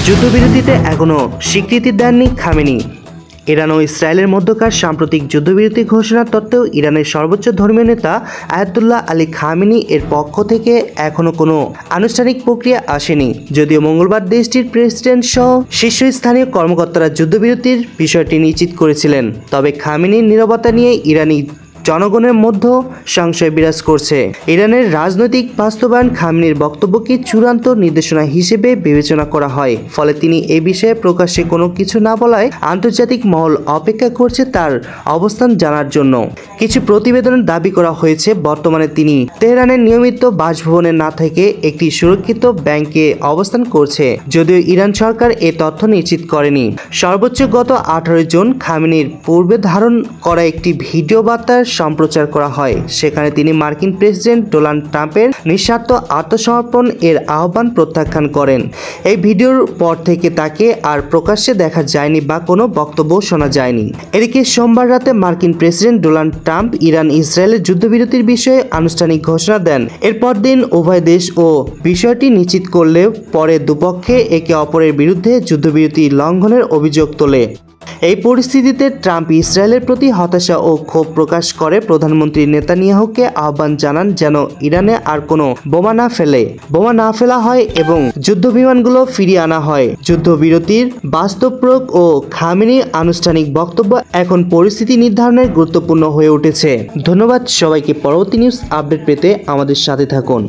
যুদ্ধবিরতিতে এখনও স্বীকৃতি দেননি খামেনি। ইরান ও ইসরায়েলের মধ্যকার সাম্প্রতিক যুদ্ধবিরতি ঘোষণার তত্ত্বেও ইরানের সর্বোচ্চ ধর্মীয় নেতা আয়াতুল্লাহ আলী খামেনি এর পক্ষ থেকে এখনও কোনো আনুষ্ঠানিক প্রক্রিয়া আসেনি। যদিও মঙ্গলবার দেশটির প্রেসিডেন্ট সহ শীর্ষস্থানীয় কর্মকর্তারা যুদ্ধবিরতির বিষয়টি নিশ্চিত করেছিলেন, তবে খামেনির নীরবতা নিয়ে ইরানি জনগণের মধ্যে সংশয় বিরাজ করছে। ইরানের রাজনৈতিক বাস্তবায়ন খামেনির বক্তব্যকে চূড়ান্ত নির্দেশনা হিসেবে বিবেচনা করা হয়, ফলে তিনি এই বিষয়ে প্রকাশ্যে কোনো কিছু না বলায় আন্তর্জাতিক মহল অপেক্ষা করছে তার অবস্থান জানার জন্য। কিছু প্রতিবেদনে দাবি করা হয়েছে বর্তমানে তিনি তেহরানের নিয়মিত বাসভবনে না থেকে একটি সুরক্ষিত ব্যাংকে অবস্থান করছে, যদিও ইরান সরকার এ তথ্য নিশ্চিত করেনি। সর্বোচ্চ গত 18 জুন খামেনির পূর্বে ধারণ করা একটি ভিডিও বার্তার সম্প্রচার করা হয়। সেখানে তিনি মার্কিন প্রেসিডেন্ট ডোনাল্ড ট্রাম্পের নিঃস্বার্থ আত্মসমর্পণ এর আহ্বান প্রত্যাখ্যান করেন। এই ভিডিওর পর থেকে তাকে আর প্রকাশ্যে দেখা যায়নি বা কোনো বক্তব্য শোনা যায়নি। এদিকে সোমবার রাতে মার্কিন প্রেসিডেন্ট ডোনাল্ড ট্রাম্প ইরান ইসরায়েলের যুদ্ধবিরতির বিষয়ে আনুষ্ঠানিক ঘোষণা দেন। এরপর দিন উভয় দেশ ও বিষয়টি নিশ্চিত করলেও পরে দুপক্ষে একে অপরের বিরুদ্ধে যুদ্ধবিরতি লঙ্ঘনের অভিযোগ তোলে। এই পরিস্থিতিতে ট্রাম্প ইসরায়েলের প্রতি হতাশা ও ক্ষোভ প্রকাশ করে প্রধানমন্ত্রী নেতানিয়াহুকে আহ্বান জানান যেন ইরানে আর কোনো বোমা না ফেলা হয় এবং যুদ্ধবিমানগুলো ফিরিয়ে আনা হয়। যুদ্ধবিরতির বাস্তব প্রয়োগ ও খামেনির আনুষ্ঠানিক বক্তব্য এখন পরিস্থিতি নির্ধারণের গুরুত্বপূর্ণ হয়ে উঠেছে। ধন্যবাদ সবাইকে। পরবর্তী নিউজ আপডেট পেতে আমাদের সাথে থাকুন।